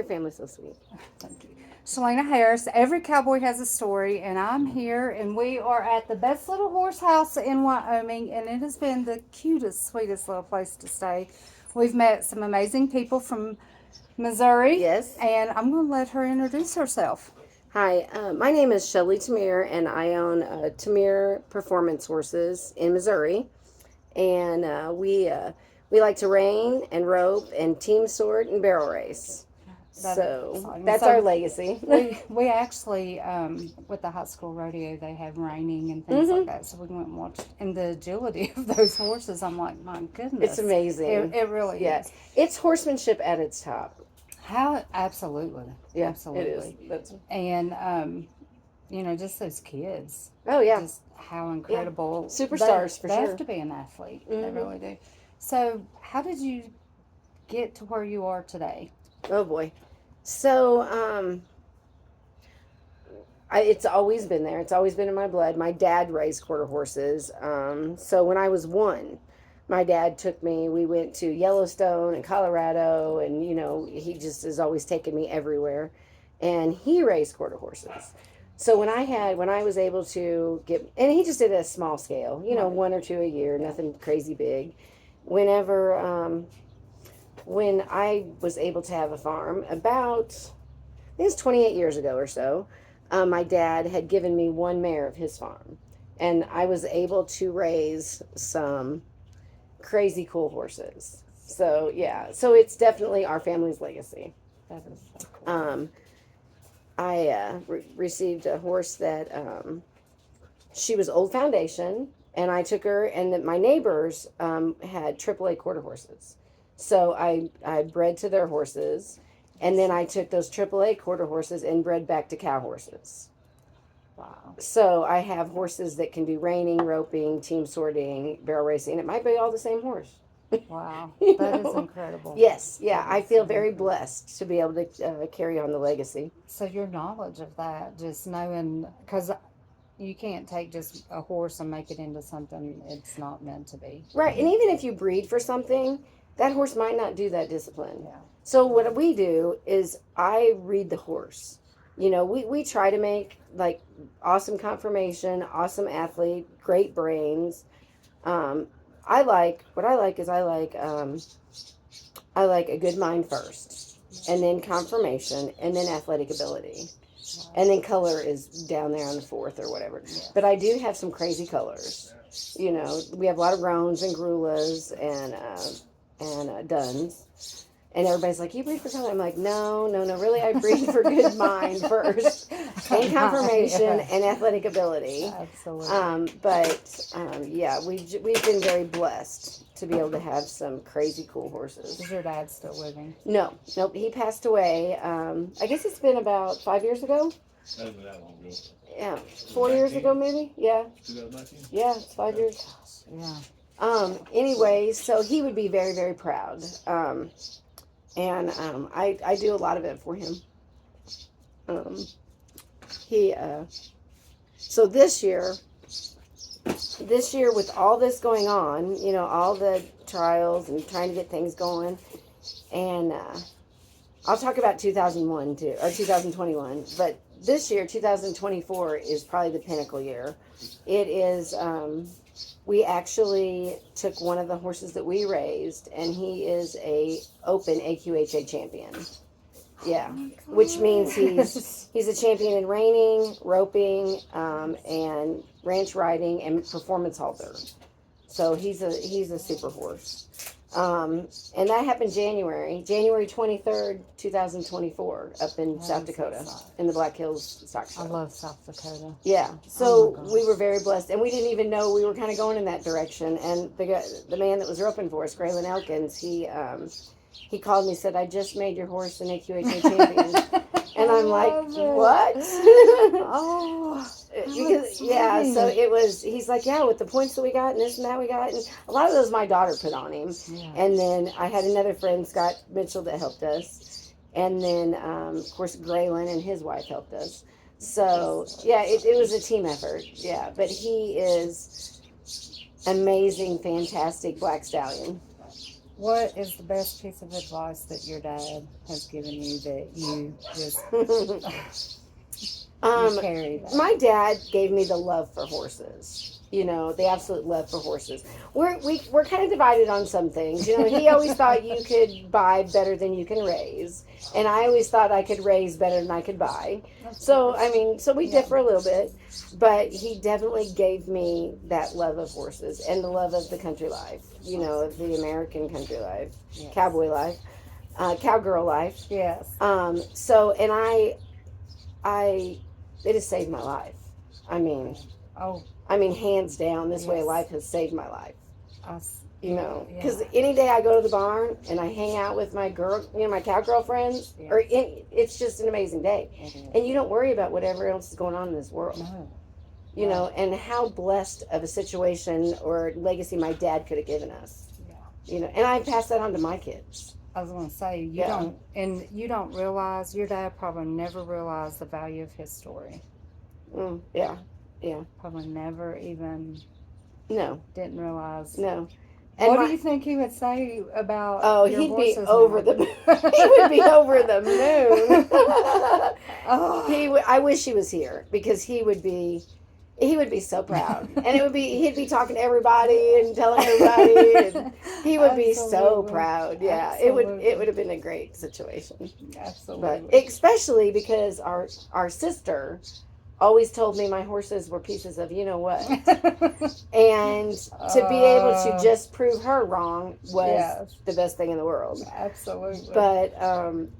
Your family's so sweet. Thank you. Shalana Harris. Every cowboy has a story, and I'm here, and we are at the best little horse house in Wyoming, and it has been the cutest, sweetest little place to stay. We've met some amazing people from Missouri, Yes. and I'm going to let her introduce herself. Hi, my name is Shelly Thomure, and I own Thomure Performance Horses in Missouri. And we like to rein and rope and team sort and barrel race. That is So exciting. that's So our legacy. we actually with the high school rodeo they have reining and things like that. So we went and watched, and the agility of those horses. I'm like, my goodness, It's amazing. It really Yeah, is. it's horsemanship at its top. How absolutely, Yeah, absolutely, it is. That's and just those kids. oh yeah, Just how incredible superstars for they sure. have to be an athlete. They really do. So, how did you get to where you are today? Oh boy. So it's always been there. It's always been in my blood. My dad raised quarter horses. So when I was one, my dad took me. We went to Yellowstone and Colorado, and he just has always taken me everywhere. And he raised quarter horses. So when I was able to get, and he just did it at a small scale, Right. one or two a year, nothing crazy big. Whenever, when I was able to have a farm, about, I think it's 28 years ago or so, my dad had given me one mare of his farm. And I was able to raise some crazy cool horses. So, yeah. So it's definitely our family's legacy. That is so cool. I received a horse that she was old foundation, and I took her, and that my neighbors had AAA quarter horses. So I bred to their horses, and then I took those AAA quarter horses and bred back to cow horses. Wow. So I have horses that can do reining, roping, team sorting, barrel racing. It might be all the same horse. Wow. You That is know? incredible. Yes, yeah, That I is feel so very incredible. blessed to be able to carry on the legacy. So, your knowledge of that, just knowing, because you can't take just a horse and make it into something it's not meant to be. Right, and even if you breed for something, that horse might not do that discipline. Yeah. So what we do is I read the horse. We try to make like awesome conformation, awesome athlete, great brains. Um, what I like is I like a good mind first, and then conformation, and then athletic ability, and then color is down there on the fourth or whatever. Yeah. But I do have some crazy colors. We have a lot of roans and grulas and duns. And everybody's like, you breed for color? I'm like, no. Really, I breed for good mind first, and confirmation Yeah. and athletic ability. Absolutely. Yeah, we've been very blessed to be able to have some crazy cool horses. Is your dad still living? No, nope, he passed away. I guess it's been about 5 years ago. That wasn't that long ago. Yeah, 4 years ago maybe. Yeah, 2019? yeah, it's 5 years. Yeah. Anyway, so he would be very, very proud. I do a lot of it for him. He so this year with all this going on, all the trials and trying to get things going, and I'll talk about 2001 too, or 2021, but this year 2024 is probably the pinnacle year. It is we actually took one of the horses that we raised, and he is a open AQHA champion. Yeah, which means he's a champion in reining, roping, and ranch riding and performance halter. So he's a super horse. And that happened January 23rd, 2024, up in South Dakota, in the Black Hills stock show. I love South Dakota. Yeah, Oh so my gosh. we were very blessed, and we didn't even know we were kind of going in that direction. And the man that was roping for us, Graylin Elkins, he called me, said, I just made your horse an AQHA champion. And I'm like, what? Oh, Because, yeah, so he's like, yeah, with the points that we got and this and that we got. And a lot of those my daughter put on him. yeah. And then I had another friend, Scott Mitchell, that helped us. And then, of course, Graylin and his wife helped us. So, yeah, it was a team effort. Yeah, but he is amazing, fantastic black stallion. What is the best piece of advice that your dad has given you that you just you carry that? My dad gave me the love for horses. You know, the absolute love for horses. We're kind of divided on some things. You know, he always thought you could buy better than you can raise, and I always thought I could raise better than I could buy. So I mean, so we differ a little bit, but he definitely gave me that love of horses and the love of the country life. You know, the American country life, Yes. cowboy life, cowgirl life. Yes. So and I it has saved my life. I mean, Oh, hands down, this way of Yes. life has saved my life. us. You know, Yeah. because any day I go to the barn and I hang out with my my cowgirl friends, Yeah. it's just an amazing day. And you don't worry about whatever else is going on in this world. No. You know, and how blessed of a situation or legacy my dad could have given us. Yeah. You know, and I pass that on to my kids. I was going to say, Yeah. you don't realize, your dad probably never realized the value of his story. Yeah. Probably never even didn't realize. No. And what do you think he would say about? Oh, your he'd be horses over now? the moon. He would be over the moon. Oh. I wish he was here because he would be so proud, and he'd be talking to everybody and telling everybody, and he would be so Absolutely. proud. Yeah, Absolutely. it would have been a great situation, Absolutely. but especially because our sister always told me my horses were pieces of you know what, and to be able to just prove her wrong was Yes. the best thing in the world. Absolutely. But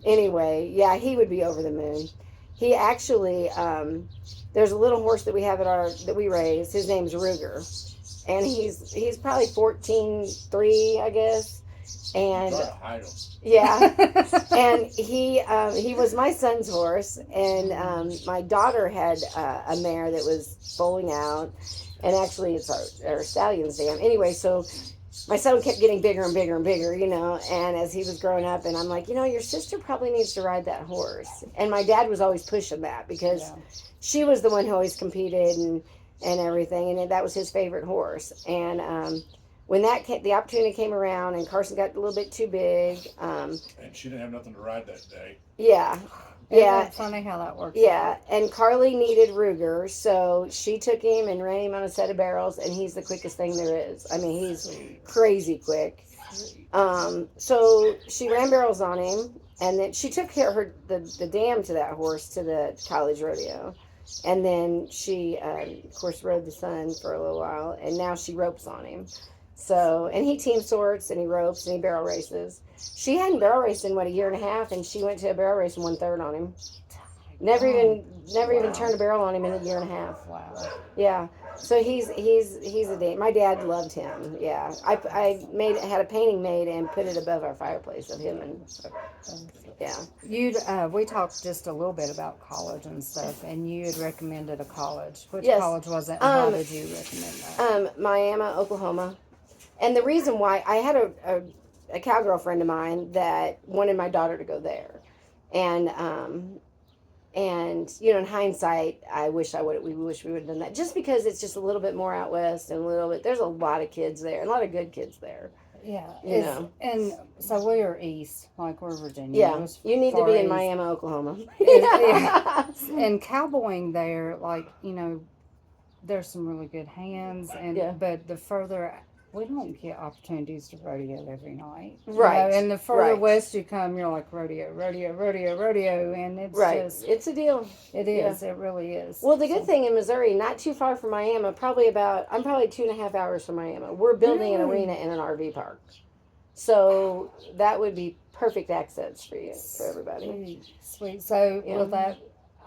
anyway, yeah, he would be over the moon. He actually, there's a little horse that we have that we raise. His name's Ruger, and he's probably 14.3, I guess. And yeah, and he was my son's horse, and my daughter had a mare that was foaling out, and actually it's our stallion's dam. Anyway, so my son kept getting bigger and bigger and bigger, you know, and as he was growing up, and I'm like, you know, your sister probably needs to ride that horse. And my dad was always pushing that because she was the one who always competed and everything, and that was his favorite horse. And when the opportunity came around and Carson got a little bit too big. And she didn't have nothing to ride that day. Yeah. Yeah, funny how that works. Yeah, and Carly needed Ruger, so she took him and ran him on a set of barrels, and he's the quickest thing there is. I mean, he's crazy quick. So she ran barrels on him, and then she took the dam to that horse to the college rodeo, and then she, of course, rode the son for a little while, and now she ropes on him. So, and he team sorts, and he ropes, and he barrel races. She hadn't barrel raced in, a year and a half, and she went to a barrel race and won third on him. Never even turned a barrel on him in a year and a half. Wow. Yeah. So he's a dame. My dad loved him. Yeah. I had a painting made and put it above our fireplace of him, and yeah. We talked just a little bit about college and stuff, and you had recommended a college. Which Yes. college was it, and how did you recommend that? Miami, Oklahoma. And the reason why I had a cowgirl friend of mine that wanted my daughter to go there, and you know, in hindsight, we wish we would have done that, just because it's just a little bit more out west and there's a lot of kids there, a lot of good kids there. Yeah, you know. And so we are east, like we're Virginia. Yeah, you need to be in east. Miami, Oklahoma. And cowboying there, like, you know, there's some really good hands, but the further, we don't get opportunities to rodeo every night. Right. You know, and the further right. west you come, you're like rodeo, and it's right. just, It's a deal. it is, it really is. Well, the good thing in Missouri, not too far from Miami, I'm probably 2.5 hours from Miami. We're building an arena in an RV park. So that would be perfect access for everybody. Sweet. So Yeah. with that,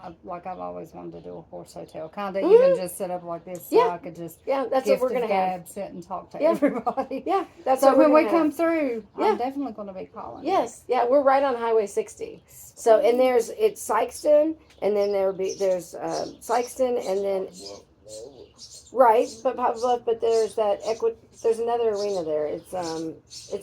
I've always wanted to do a horse hotel. Kind of even just set up like this so I could just that's what we're going to have. Sit and talk to everybody. Yeah, that's So what we're when we gonna come have. through, I'm definitely going to be calling. Yes, yeah, we're right on Highway 60. So, and it's Sykeston, and then there's Sykeston, and then right, but Papa Bluff, but there's there's another arena there. It's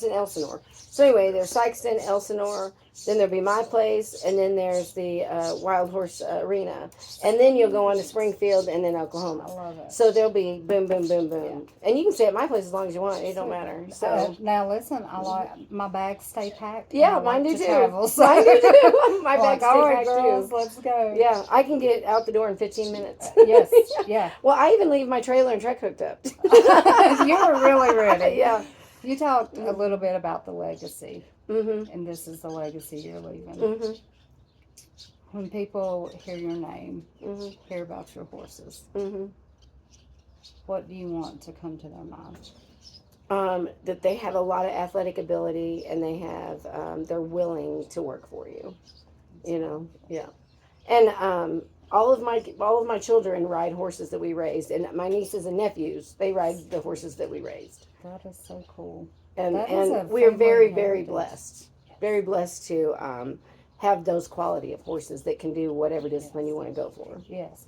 in Elsinore. So anyway, there's Sykeston, Elsinore, Then there'll be my place, and then there's the Wild Horse Arena, and then you'll go on to Springfield, and then I Oklahoma. love it. So there'll be boom, boom, boom, boom, and you can stay at my place as long as you want. It don't matter. So Now listen, I like my bags stay packed. yeah, and I mine like do to too. travel, so Mine do too. My like, bags all stay right, packed girls, too. let's go. Yeah, I can get out the door in 15 minutes. Yes, yeah. Well, I even leave my trailer and truck hooked up. You were really ready. Yeah. You talked a little bit about the legacy, Mhm. and this is the legacy you're leaving. Mhm. When people hear your name, Mhm. hear about your horses, Mhm. what do you want to come to their mind? That they have a lot of athletic ability, and they have they're willing to work for you. You know, yeah. And all of my children ride horses that we raised, and my nieces and nephews, they ride the horses that we raised. That is so cool. And That is a and we are very family very heritage. blessed, very blessed to have those quality of horses that can do whatever discipline you want to go for. Yes.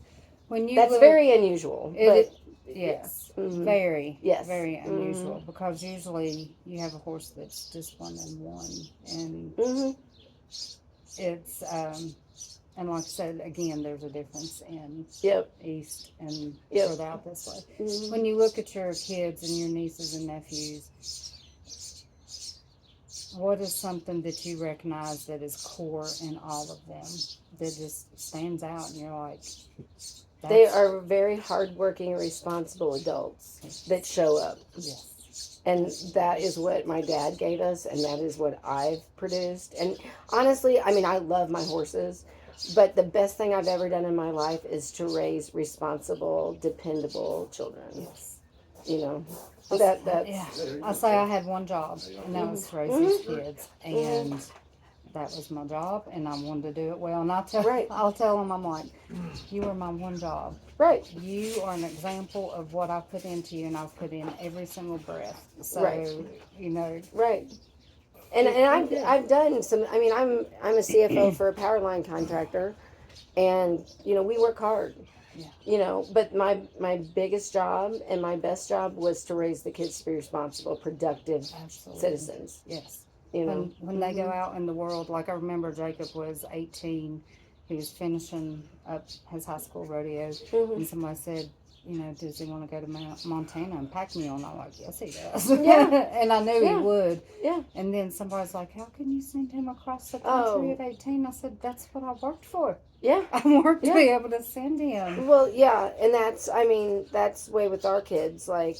When you That's look, very unusual. But yes, Mhm. very, Yes. very unusual because usually you have a horse that's disciplined in one, and Mhm. it's and like I said again, there's a difference in Yep. east and Yep. further out this way. Mhm. When you look at your kids and your nieces and nephews, what is something that you recognize that is core in all of them that just stands out, and you're like, They are very hardworking, responsible adults that show up. yes, And that is what my dad gave us, and that is what I've produced. And honestly, I mean, I love my horses, but the best thing I've ever done in my life is to raise responsible, dependable children. yes. You know, that's Yeah, I say I had one job, and that was to raise these kids, and that was my job, and I wanted to do it well. And Right. I'll tell them, I'm like, you are my one job. right. You are an example of what I put into you, and I've put in every single breath. So Right. you know, Right. And I've done some. I mean, I'm a CFO for a power line contractor, and we work hard. Yeah. But my biggest job and my best job was to raise the kids to be responsible, productive Absolutely. citizens. Yes. You know, When they go out in the world, like I remember Jacob was 18, he was finishing up his high school rodeo, Mhm. and somebody said, does he want to go to Montana and pack mule? And I'm like, yes, he does. Yeah. And I knew Yeah. he would. Yeah. And then somebody's like, how can you send him across the Oh. country at 18? I said, that's what I worked for. Yeah. I worked to Yeah. be able to send him. Well, yeah, and that's the way with our kids. Like,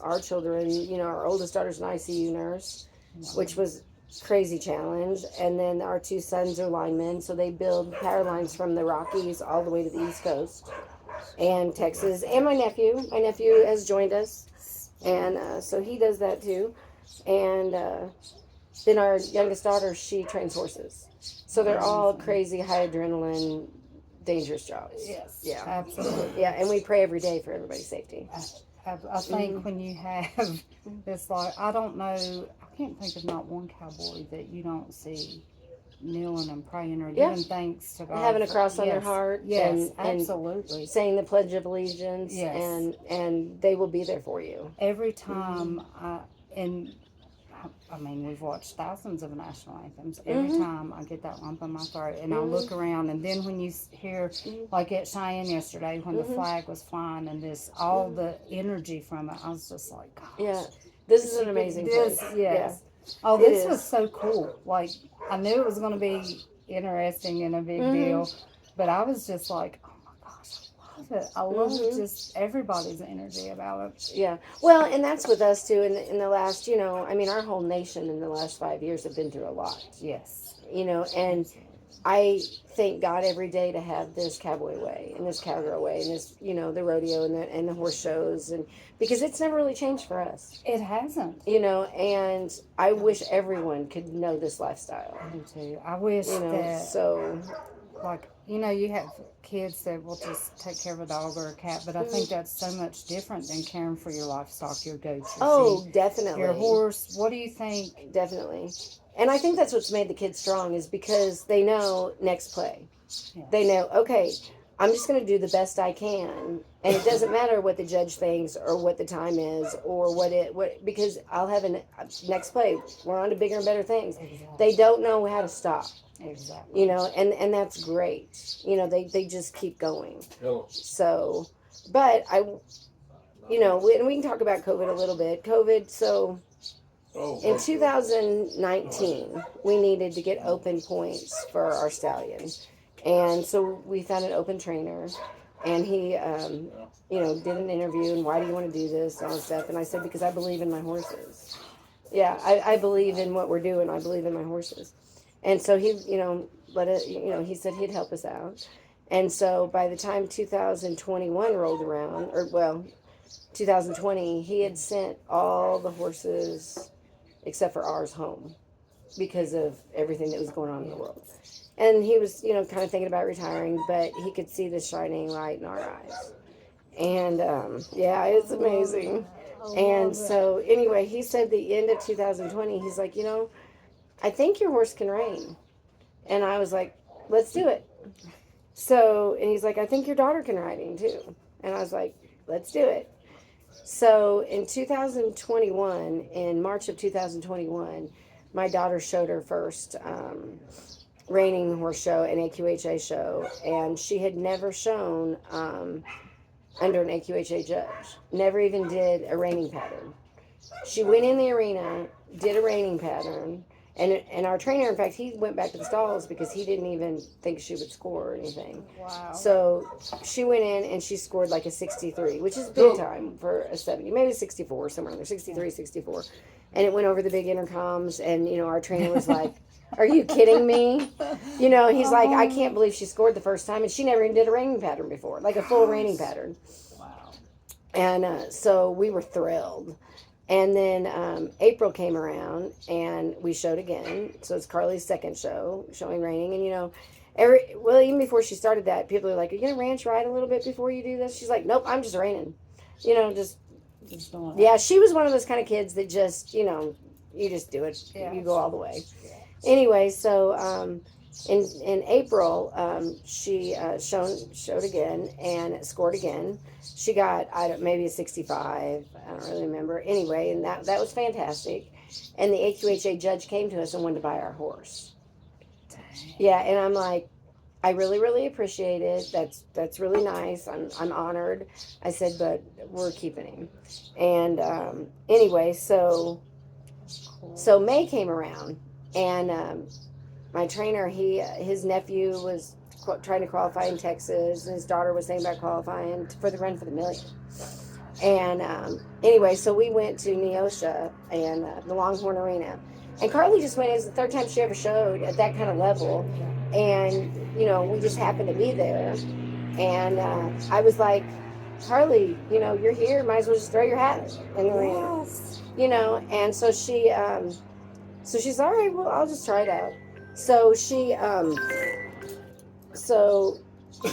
our children. Our oldest daughter's an ICU nurse, which was crazy challenge. And then our two sons are linemen, so they build power lines from the Rockies all the way to the East Coast and Texas. And my nephew has joined us, and so he does that too. And then our youngest daughter, she trains horses, so they're all crazy, high adrenaline, dangerous jobs. Yes. Yeah. Absolutely. Yeah, and we pray every day for everybody's safety. I think when you have this, like, I don't know, I can't think of not one cowboy that you don't see kneeling and praying or Yeah. giving thanks to God. Having a cross on their Yes. heart. Yes, and absolutely. saying the Pledge of Allegiance. Yes. And they will be there for you. Every time I mean, we've watched thousands of national anthems. Every time I get that lump in my throat, and I look around, and then when you hear, like at Cheyenne yesterday, when the flag was flying, and all the energy from it, I was just like, gosh. Yeah. This is an amazing place. Yes. Yeah. Oh, It this is. was so cool. Like, I knew it was going to be interesting and a big deal, but I was just like, oh my gosh, I love it. I love just everybody's energy about it. Yeah. Well, and that's with us too. In the last, our whole nation in the last 5 years have been through a lot. Yes. And I thank God every day to have this cowboy way and this cowgirl way and this, the rodeo and the horse shows, and because it's never really changed for us. It hasn't. And I wish everyone could know this lifestyle. I do too. I wish that, so like, you have kids that will just take care of a dog or a cat, but I think that's so much different than caring for your livestock, your goats, your sheep, definitely. your horse. What do you think? Definitely. And I think that's what's made the kids strong, is because they know next play. Yeah. They know, okay, I'm just going to do the best I can. And it doesn't matter what the judge thinks or what the time is or because I'll have a next play. We're on to bigger and better things. Exactly. They don't know how to stop, Exactly. you know, and that's great. You know, they just keep going. So, but you know, we can talk about COVID a little bit. COVID, so in 2019, we needed to get open points for our stallion. And so we found an open trainer, and he, you know, did an interview, and why do you want to do this, and all this stuff. And I said, because I believe in my horses. Yeah, I believe in what we're doing. I believe in my horses. And so he, you know, he said he'd help us out. And so by the time 2021 rolled around, 2020, he had sent all the horses except for ours home because of everything that was going on in the world. And he was, you know, kind of thinking about retiring, but he could see the shining light in our eyes. And yeah, it's amazing. And so anyway, he said the end of 2020, he's like, you know, I think your horse can rein. And I was like, let's do it. So, and he's like, I think your daughter can riding too. And I was like, let's do it. So in 2021, in March of 2021, my daughter showed her first reining horse show, an AQHA show, and she had never shown under an AQHA judge. Never even did a reining pattern. She went in the arena, did a reining pattern, and our trainer, in fact, he went back to the stalls because he didn't even think she would score or anything. Wow. So she went in and she scored like a 63, which is big time for a 70, maybe 64, somewhere in there, 63, 64. And it went over the big intercoms, and, you know, our trainer was like, are you kidding me? You know, he's like, I can't believe she scored the first time, and she never even did a reining pattern before, like a full reining pattern. Wow. And so we were thrilled. And then April came around, and we showed again. So it's Carly's second show, showing reining. And, you know, even before she started that, people are like, are you going to ranch ride a little bit before you do this? She's like, nope, I'm just reining. You know, yeah, she was one of those kind of kids that just, you know, you just do it. Yeah. You go all the way. Yeah. Anyway, so in April, she showed again and scored again. She got maybe a 65. I don't really remember. Anyway, and that was fantastic. And the AQHA judge came to us and wanted to buy our horse. Dang. Yeah, and I'm like, I really, really appreciate it. That's really nice. I'm honored. I said, but we're keeping him. And anyway, so May came around, and my trainer, his nephew was trying to qualify in Texas, and his daughter was thinking about qualifying for the Run for the Million. And anyway, so we went to Neosha and the Longhorn Arena. And Carly just went. It was the third time she ever showed at that kind of level. And, you know, we just happened to be there. And I was like, Carly, you know, you're here. Might as well just throw your hat in the arena. Yes. You know, and so she's all right, well, I'll just try it out. So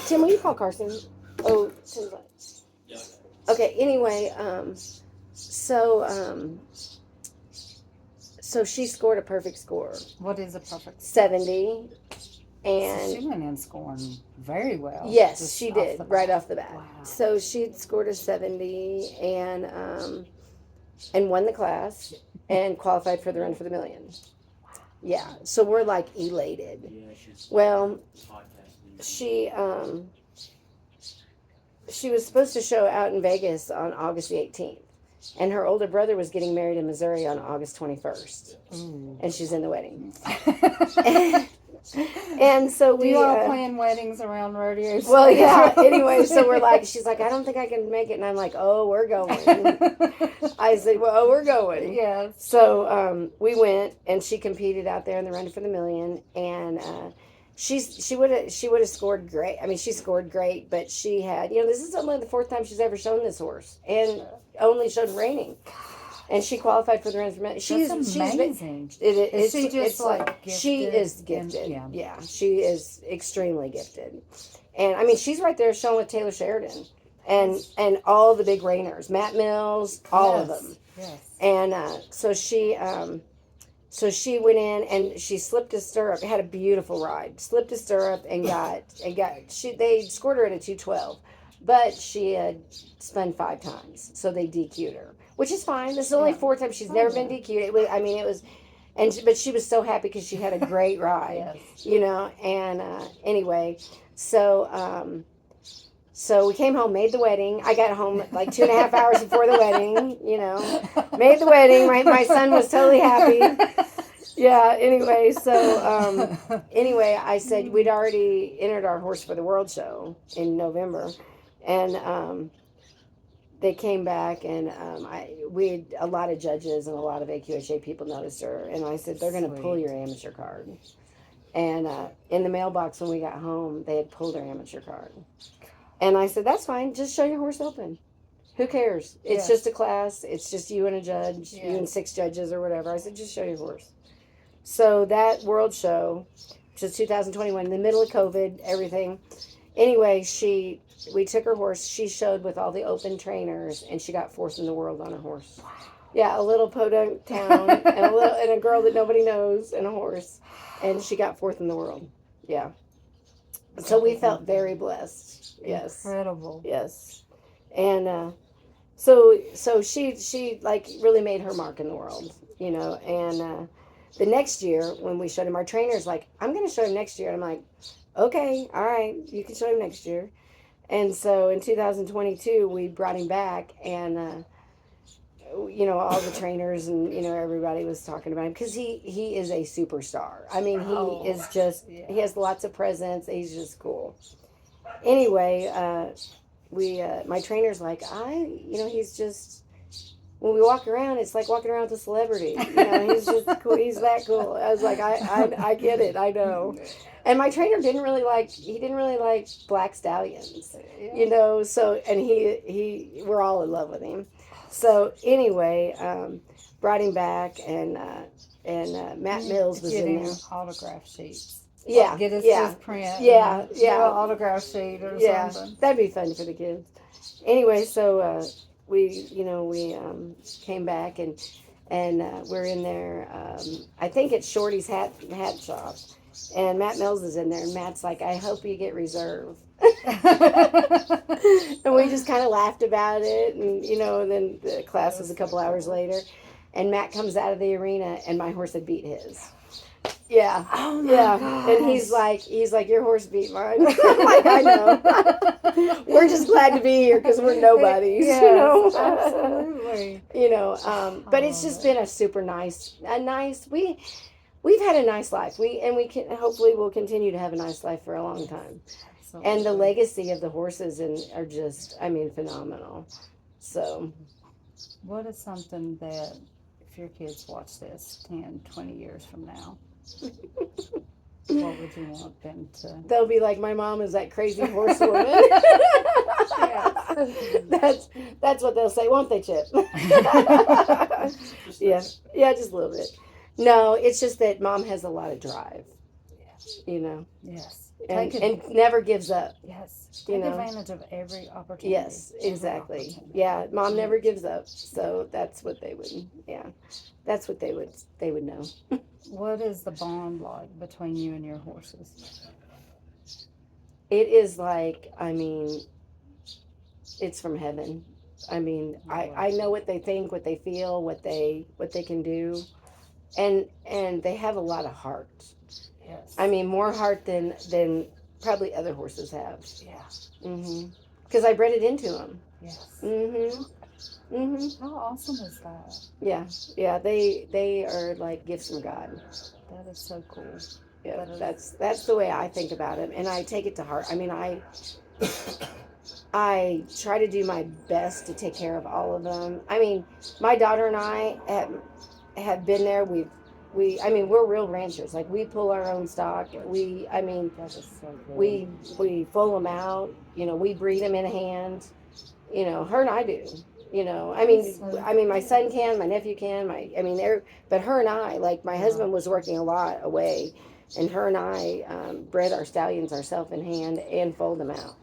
Tim, will you call Carson? Oh, Tim's like, yeah. Okay, anyway, so she scored a perfect score. What is a perfect? 70. And so she went in scoring very well. Yes, she did, right off the bat. Wow. So she scored a 70 and won the class and qualified for the Run for the Million. Yeah, so we're like elated. Well, she was supposed to show out in Vegas on August the 18th. And her older brother was getting married in Missouri on August 21st. And she's in the wedding. And so we all plan weddings around rodeos. Well, yeah. Anyway, so she's like, I don't think I can make it, and I'm like, oh, we're going. I said, well, we're going. Yes. So we went, and she competed out there in the Run for the Million, and she would have scored great. I mean, she scored great, but she had, you know, this is only the fourth time she's ever shown this horse, and only showed reining. And she qualified for the Run for the Million. She's amazing. Is she just like gifted? She is gifted. Yeah, she is extremely gifted. And I mean, she's right there showing with Taylor Sheridan and all the big reiners, Matt Mills, all of them. Yes. And so she, so she went in and she slipped a stirrup. Had a beautiful ride. Slipped a stirrup and got. They scored her at a 212, but she had spun 5 times, so they DQ'd her, which is fine. This is only 4 times. She's never been DQ'd. It was. I mean, it was. But she was so happy because she had a great ride, And anyway, so we came home, made the wedding. I got home like 2.5 hours before the wedding, made the wedding. My son was totally happy. Yeah, anyway, I said we'd already entered our horse for the World Show in November. And they came back, and we had a lot of judges and a lot of AQHA people noticed her. And I said, they're going to pull your amateur card. And in the mailbox when we got home, they had pulled her amateur card. And I said, that's fine. Just show your horse open. Who cares? It's just a class. It's just you and a judge, you and 6 judges or whatever. I said, just show your horse. So that World Show, which is 2021, in the middle of COVID, everything. Anyway, we took her horse. She showed with all the open trainers, and she got 4th in the world on her horse. Wow. Yeah, a little podunk town and a girl that nobody knows and a horse, and she got 4th in the world. Yeah. So we felt very blessed. Yes. Incredible. Yes. And so she like really made her mark in the world, and the next year when we showed him, our trainer's like, I'm going to show him next year. And I'm like, okay, all right, you can show him next year. And so in 2022, we brought him back, and, all the trainers and, everybody was talking about him because he is a superstar. I mean, he is just, he has lots of presence. He's just cool. Anyway, my trainer's like, he's just, when we walk around, it's like walking around with a celebrity. He's just cool. He's that cool. I was like, I get it. I know. And my trainer didn't really like black stallions, so, and we're all in love with him. So anyway, brought him back, and Matt Mills was in there. Autograph sheets. Yeah. Get his print. Yeah. An autograph sheet or something. That'd be fun for the kids. Anyway, so, we came back, and we're in there. I think it's Shorty's hat shop, and Matt Mills is in there, and Matt's like, I hope you get reserve. And we just kind of laughed about it, and then the class was a couple hours later, and Matt comes out of the arena, and my horse had beat his. Yeah. Oh my gosh. And he's like, your horse beat mine. I'm like, I know. We're just glad to be here because we're nobodies. Yes, absolutely. But it's just been a super nice. We've had a nice life. We can hopefully we'll continue to have a nice life for a long time. Absolutely. And the legacy of the horses are just, phenomenal. So, what is something that, if your kids watch this 10, 20 years from now, what would you want them to? They'll be like, my mom is that crazy horsewoman. That's what they'll say, won't they, Chip? Yeah, just a little bit. No, it's just that mom has a lot of drive. Yes. And never gives up. Yes. Take advantage of every opportunity. Yes, exactly. Yeah, mom never gives up. So that's what they would. Yeah, that's what they would know. What is the bond like between you and your horses? It is like, it's from heaven. I know what they think, what they feel, what they can do, and they have a lot of heart. Yes. More heart than probably other horses have. Yeah. Because I bred it into them. Yes. How awesome is that? Yeah. They are like gifts from God. That is so cool. Yeah. That's the way I think about it, and I take it to heart. I try to do my best to take care of all of them. My daughter and I have been there. We're real ranchers. Like, we pull our own stock. That is so cool. We full them out. We breed them in hand. Her and I do. My son can, my nephew can, but her and I, like, my husband was working a lot away, and her and I bred our stallions ourselves in hand and fold them out.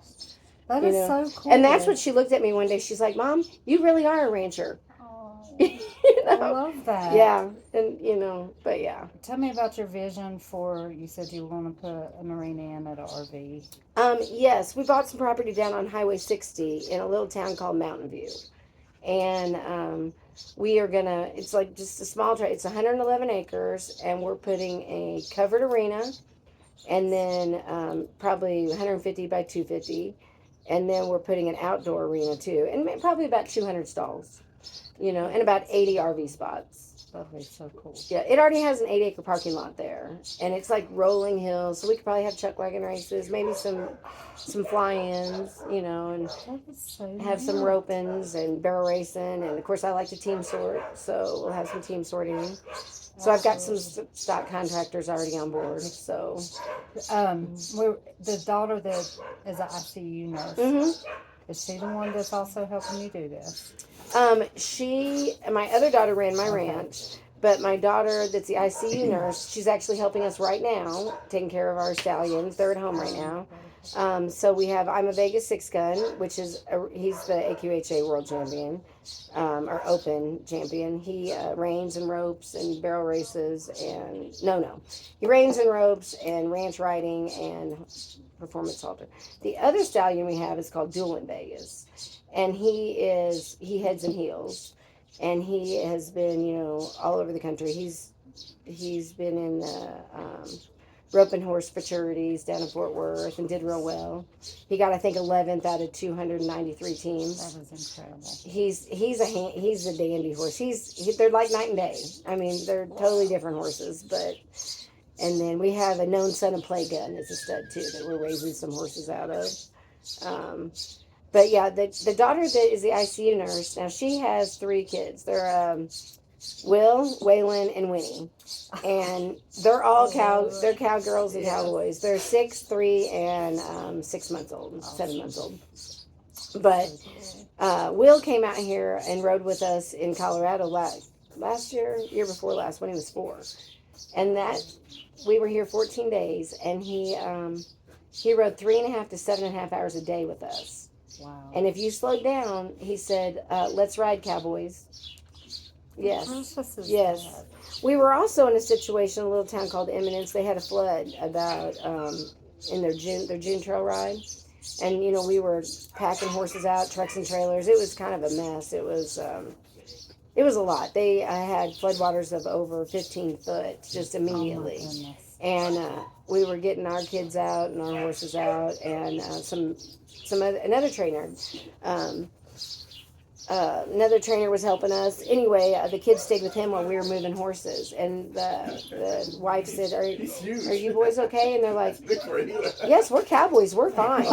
That is so cool. And that's what she looked at me one day. She's like, Mom, you really are a rancher. love that. Yeah, and but yeah. Tell me about your vision for, you said you were going to put a marina in at an RV. Yes, we bought some property down on Highway 60 in a little town called Mountain View. And we are gonna, it's like just a small it's 111 acres, and we're putting a covered arena, and then probably 150 by 250, and then we're putting an outdoor arena too, and probably about 200 stalls, and about 80 RV spots. That'd be so cool. Yeah, it already has an 8-acre parking lot there, and it's like rolling hills, so we could probably have chuck wagon races, maybe some fly-ins, and That is so have some neat. rope-ins and barrel racing, and of course I like to team sort, so we'll have some team sorting. So I've got some stock contractors already on board. So The daughter that is an ICU nurse, mm-hmm. is she the one that's also helping you do this? My other daughter ran my ranch, but my daughter that's the ICU nurse, she's actually helping us right now, taking care of our stallions. They're at home right now. So I'm a Vegas 6 gun, which is, he's the AQHA world champion, or open champion. He reins and ropes and barrel races and, he reins and ropes and ranch riding and performance halter. The other stallion we have is called Duel in Vegas, and he heads and heels, and he has been, all over the country. He's been in rope and horse futurities down in Fort Worth and did real well. He got, I think, 11th out of 293 teams. That was incredible. He's a dandy horse. They're like night and day. I mean, they're totally different horses. And then we have a known son of Play Gun as a stud too that we're raising some horses out of. But yeah, the daughter that is the ICU nurse, now she has 3 kids. They're Will, Waylon, and Winnie. And they're all they're cowgirls and cowboys. They're 6, 3, and 6 months old, 7 months old. But Will came out here and rode with us in Colorado last year before last, when he was 4. And we were here 14 days, and he rode 3.5 to 7.5 hours a day with us. Wow. And if you slowed down, he said, let's ride, cowboys. Yes. Yes. We were also in a situation, a little town called Eminence. They had a flood about in their June trail ride. And, we were packing horses out, trucks and trailers. It was kind of a mess. It was a lot. They had floodwaters of over 15 foot just immediately. And we were getting our kids out and our horses out, and another trainer. Another trainer was helping us. Anyway, the kids stayed with him while we were moving horses. And the wife said, are you boys okay? And they're like, yes, we're cowboys. We're fine.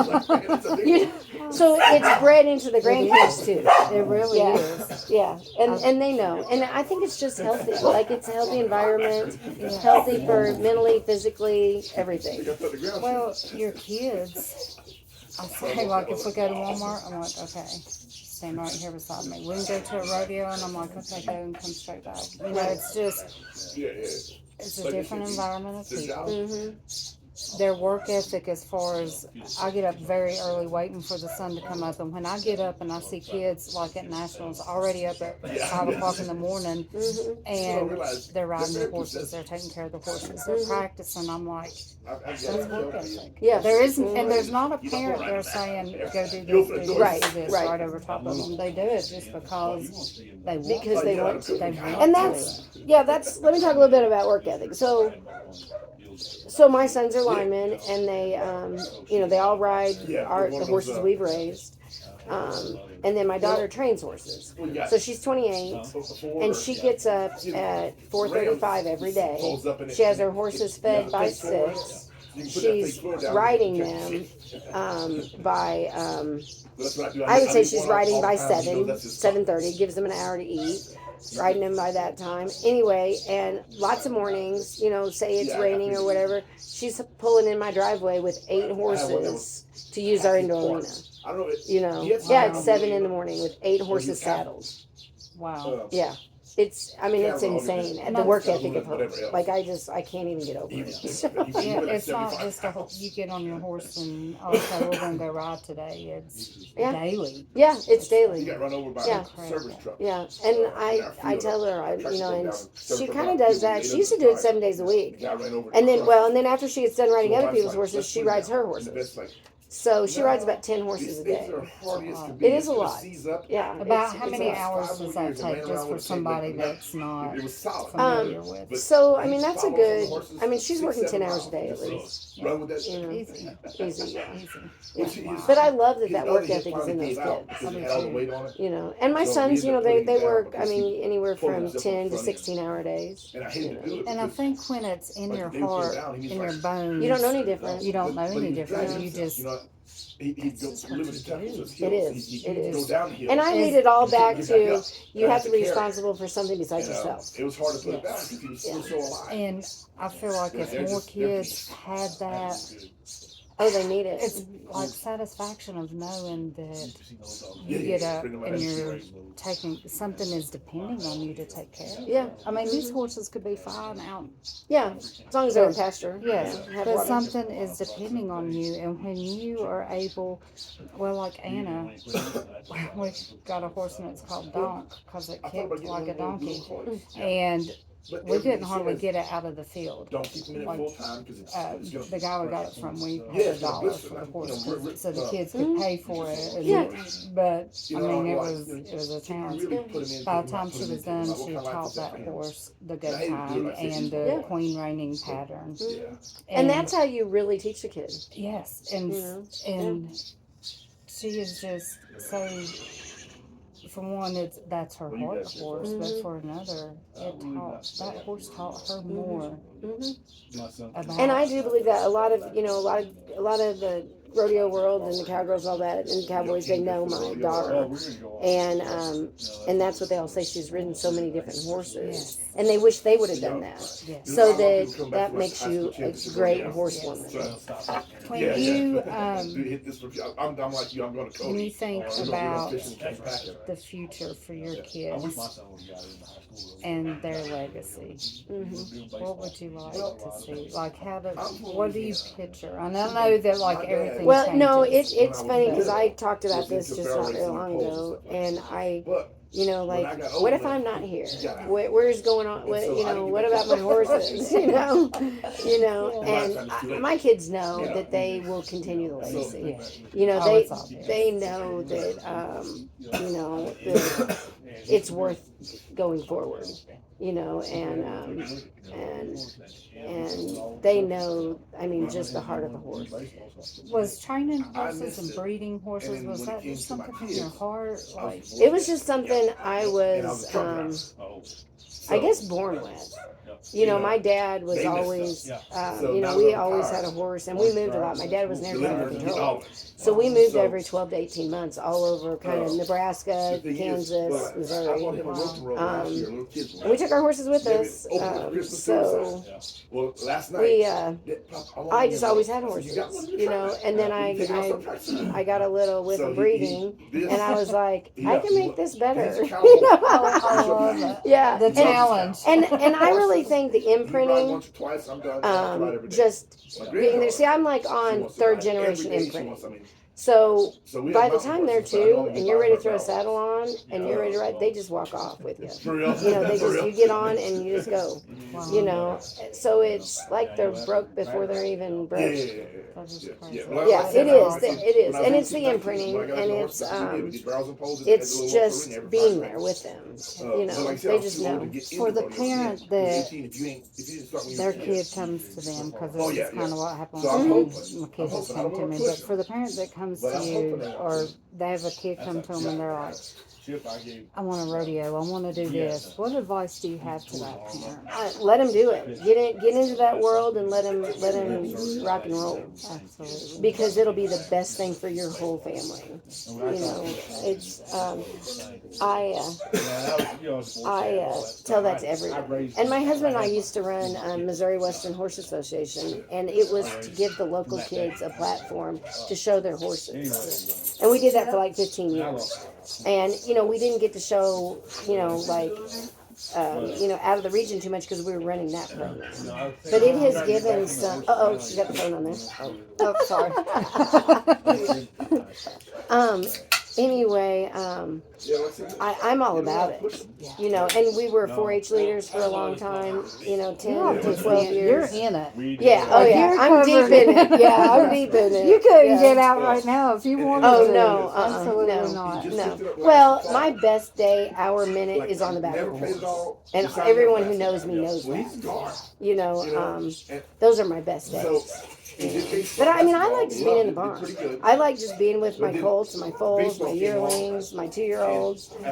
So it's bred into the grandkids, too. It really is. Yeah. And they know. And I think it's just healthy. Like, it's a healthy environment. It's healthy for mentally, physically, everything. Well, your kids, I say, like, if we go to Walmart, I'm like, okay, stand right here beside me. We can go to a rodeo, and I'm like, okay, go and come straight back. It's just, it's a different environment of people. Mm-hmm. Their work ethic, as far as, I get up very early waiting for the sun to come up, and when I get up and I see kids like at Nationals already up at 5 o'clock in the morning, and they're riding their horses, they're taking care of the horses, they're practicing, I'm like, that's work ethic. Yeah. There's not a parent there saying, go do this, do this, right over top of them. They do it just because they want Because to. they want to. They want And to. let me talk a little bit about work ethic. So my sons are linemen, and they, they all ride the horses we've raised. And then my daughter trains horses. So she's 28, and she gets up at 4:35 every day. She has her horses fed by 6. She's riding them by, I would say she's riding by 7:30, gives them an hour to eat. Riding them by that time. Anyway, and lots of mornings, say it's raining or whatever, she's pulling in my driveway with 8 horses to use our indoor arena. Yeah, it's 7 in the morning with 8 horses saddled. Wow. Yeah. it's insane. And the work ethic of her. Like, I can't even get over it. Yeah, it's not just you get on your horse and okay, we're gonna go ride today. It's daily. Yeah, it's He daily. got run over by Yeah. a service truck. Yeah, and I tell her, and she kind of does that. She used to do it 7 days a week. And then after she gets done riding other people's horses, she rides her horses. So she rides about 10 horses a day. It is a lot. Yeah. About how many hours does that take just for somebody that's not familiar with? So, that's a good, she's working 10 hours a day at least. Easy. Easy, yeah. Easy. Yeah. But I love that work ethic is in those kids. And my sons, they work, anywhere from 10 to 16-hour days. And I think when it's in your heart, in your bones, you don't know any different. You don't know any different. You just. It is. And I lead it all back to you have to be responsible for something besides yourself. It was hard to put it down because he was still so alive. And I feel like if more kids had that, they need it. It's like satisfaction of knowing that you get up and you're taking something is depending on you to take care of. Yeah. These horses could be fine out. Yeah, as long as they're in pasture. Yes, but something is depending on you, and when you are able, like Anna, we got a horse and it's called Donk because it kicked like a donkey, and we couldn't hardly get it out of the field. Don't keep them in Like, full time because it's the guy we got it from, we paid $1 for the horse so the kids could pay for it. But it was a challenge. By the time she was done, she taught that horse the go time and the queen reining pattern. And that's how you really teach a kid. Yes, and she is just so. For one, that's her heart horse, but for another, that horse taught her more. About and I do believe that a lot of the rodeo world and the cowgirls and all that and cowboys, they know my daughter, and that's what they all say. She's ridden so many different horses, and they wish they would have done that. So that makes you a great horsewoman. When you when you think about the future for your kids and their legacy, what would you like to see? Like, what do you picture? And I know that everything. Well, changes. no, it's funny because I talked about this just not very long ago, and what if I'm not here? Where's going on? What about my horses? And my kids know that they will continue the legacy. They know that that it's worth going forward. And they know, just the heart of the horse. Was training horses and breeding horses, was that just something from your heart? It was just something I was, I guess, born with. My dad was always, we always had a horse, and we moved a lot. My dad was never under control. So we moved every 12 to 18 months all over kind of Nebraska, Kansas, Missouri. And we took our horses with us. I just always had horses, and then I got a little with a breeding, and I was like, I can make this better. I love it. Yeah. The challenge. And I really think the imprinting, just being there. See, I'm like on third generation imprinting. So by the time they're 2 and you're ready to throw a saddle on and you're ready to ride, they just walk off with you. You get on and you just go. Wow. So it's like they're broke before they're even broke. Yeah, it is, and it's the imprinting, and it's just being there with them. They just know. For the parent that their kid comes to them, because this is kind of what happened when my kid has come to me, but for the parent that comes to you, or they have a kid come to them and they're like, I want a rodeo, I want to do this. What advice do you have to that parent? Let them do it. Get into that world and let them rock and roll. Absolutely. Because it'll be the best thing for your whole family. It's I tell that to everyone. And my husband and I used to run Missouri Western Horse Association, and it was to give the local kids a platform to show their horses. And we did that for like 15 years. And we didn't get to show out of the region too much because we were running that program. But it has given some. She got the phone on there. sorry. Anyway, I'm all about it. And we were 4-H leaders for a long time. 10 to 12 years. You're in it. Yeah. Oh yeah. You're I'm deep covered. in it. Yeah. I'm deep in it. You couldn't Yeah. get out right now if you wanted Oh, to. no, Absolutely no. not. No. Well, my best day, hour, minute is on the back of the horse. And everyone who knows me knows that. Those are my best days. But I like just being in the barn. I like just being with my colts, my foals, my yearlings, my 2-year-olds. I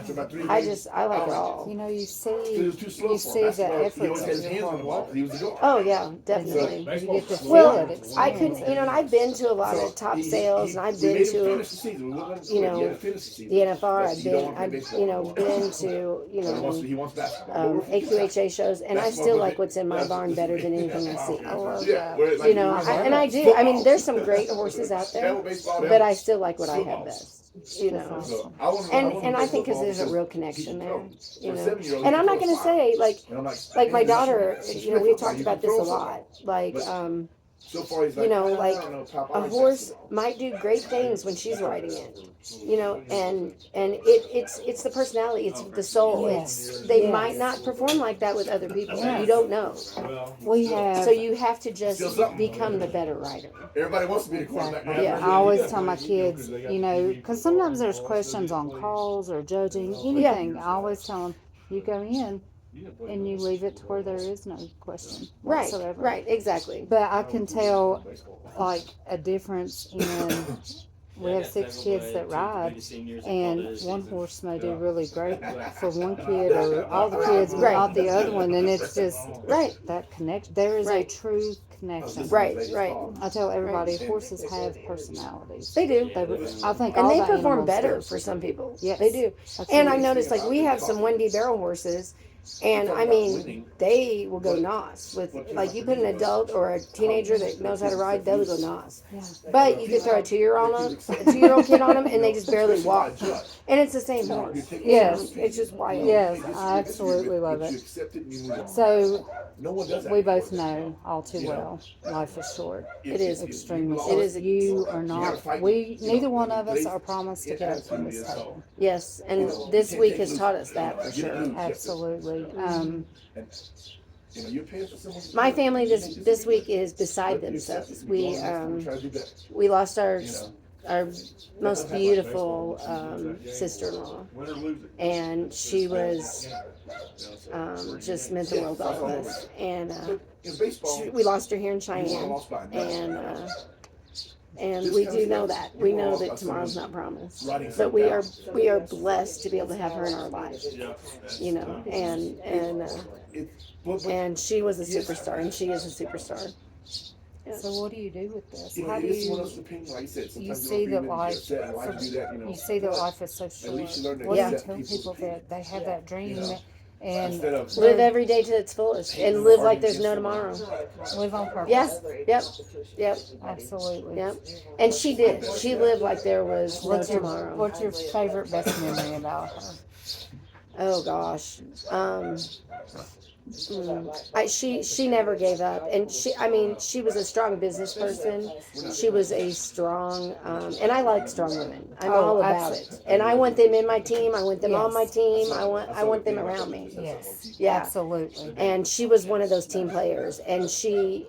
like it all. You see the efforts of your hard work. Oh yeah, definitely. You get to feel Well, it. I could, and I've been to a lot of top sales, and I've been to, the NFR. I've been to, AQHA shows, and I still like what's in my barn better than anything I see. I love that. And I do. I mean, there's some great horses out there, but I still like what I have best. And I think because there's a real connection there, And I'm not gonna say like my daughter. We've talked about this a lot. Like, a horse might do great things when she's riding it, and it's the personality, it's the soul. They might not perform like that with other people. You don't know. So you have to just become the better rider. Everybody wants to be the quarterback. Yeah. I always tell my kids, because sometimes there's questions on calls or judging, anything. I always tell them, you go in and you leave it to where there is no question whatsoever. Right, exactly. But I can tell, like, a difference in, we have 6 kids that ride, and one horse may do really great for one kid, or all the kids, but not the other one, and it's just, that connection. There is a true connection. Right. I tell everybody, horses have personalities. They do. I think And all they the perform animals better do. for some people. Yes. They do. Absolutely. And I noticed, like, we have some 1D barrel horses, and they will go nos with, like, you put an adult or a teenager that knows how to ride, they'll go nos. Yeah. But you could throw a 2-year-old kid on them, and they just barely walk. And it's the same horse. Yes. It's just wild. Yes, I absolutely love it. So, we both know all too well, life is short. It is. Extremely short. It is. You are not, neither one of us are promised to get up from this table. Yes, and this week has taught us that for sure. Absolutely. My family this week is beside themselves. We lost our most beautiful sister-in-law, and she was just meant the world off of us. And we lost her here in Cheyenne, and we do know that. We know that tomorrow's not promised, but we are blessed to be able to have her in our life, and she was a superstar, and she is a superstar. Yeah. So what do you do with this? How do you see that life? You see that life is so short. What do you tell people that they have that dream and live every day to its fullest, and live like there's no tomorrow? Live on purpose. Yes. Yep. Absolutely. Yep. And she did. She lived like there was no tomorrow. What's your favorite, best memory about her? Oh gosh. She never gave up, and she was a strong business person. She was a strong, and I like strong women. I'm all about it, and I want them in my team. I want them on my team. I want them around me. Yes, yeah, absolutely. And she was one of those team players, and the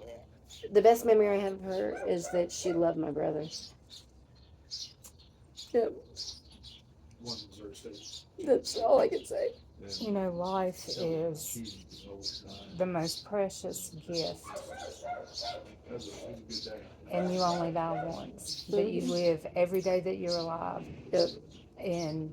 best memory I have of her is that she loved my brother. Yep. That's all I can say. Life is the most precious gift, and you only die once, but you live every day that you're alive. Yep. And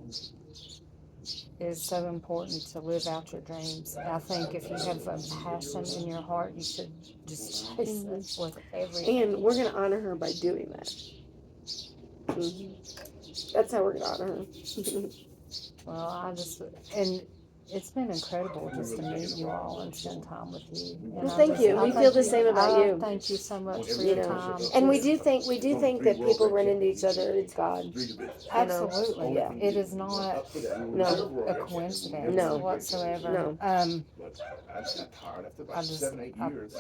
it's so important to live out your dreams. I think if you have a passion in your heart, you should just chase it with everything. And we're going to honor her by doing that. That's how we're going to honor her. Well, and it's been incredible just to meet you all and spend time with you. And Well, thank you. We feel the same about you. Thank you so much for You your know, time. and we do think that people run into each other. It's God. Absolutely. Yeah. It is not No. a coincidence No. whatsoever. No. I got tired after about 7-8 years.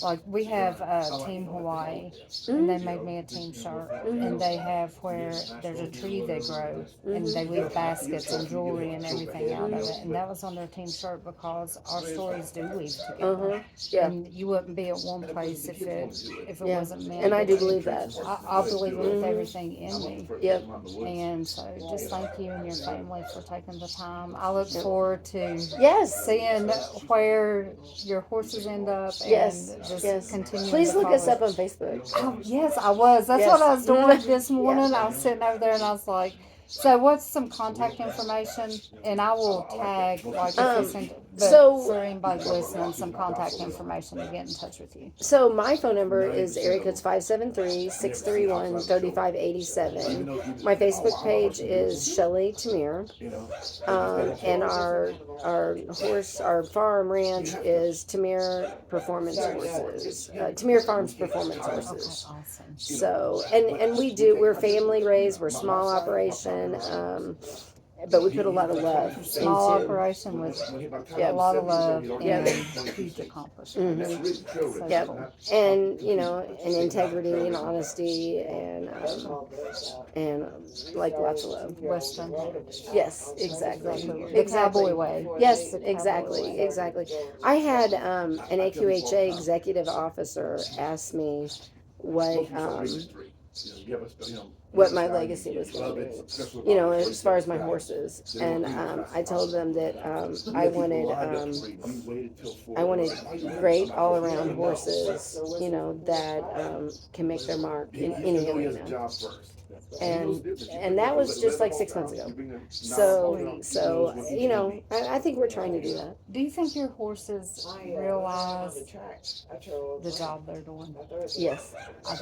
Like we have Team Hawaii, and they made me a team shirt, and they have where there's a tree they grow, and they weave baskets and jewelry and everything out of it, and that was on their team shirt because our stories do weave together. Yeah. And you wouldn't be at one place if it Yeah. wasn't meant. And I do believe that. I believe it with everything in me. Yep. And so just thank you and your family for taking the time. I look forward to Yes. seeing where your horses end up and Yes. just Yes. continue. Please look us up on Facebook. Oh, yes, I was. That's Yes. what I was doing this Yeah. morning. I was sitting over there and I was like, so what's some contact information? And I will tag, like, if you send, but so- for anybody listening, some contact information to get in touch with you. So my phone number is area code's 573-631-3587. My Facebook page is Shelly Thomure. And our farm ranch is Thomure Performance Horses. Thomure Farms Performance Horses. Okay, awesome. So, and we're family raised, we're small operation, but we put a lot of love Small into. operation with Yeah. a lot of love Yeah. and huge accomplishment. So Yep. cool. And and integrity and honesty and like lots of love. Western. Yes, exactly. The cowboy way. Yes, The cowboy exactly, way. exactly. I had an AQHA executive officer ask me what my legacy was going to be, as far as my horses. And I told them that I wanted great all around horses, that can make their mark in any arena. And that was just like 6 months ago. So I think we're trying to do that. Do you think your horses realize the job they're doing? Yes. I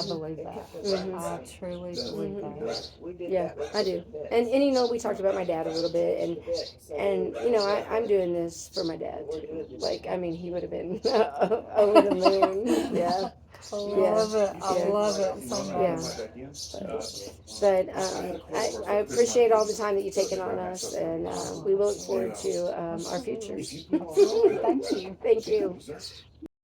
believe that. I truly believe that. Yeah, I do. And we talked about my dad a little bit, and I'm doing this for my dad too. Like, I mean, he would have been over the moon. Yeah. I love it. I love it so much. But I appreciate all the time that you've taken on us, and we will look forward to our future. Absolutely. Thank you. Thank you.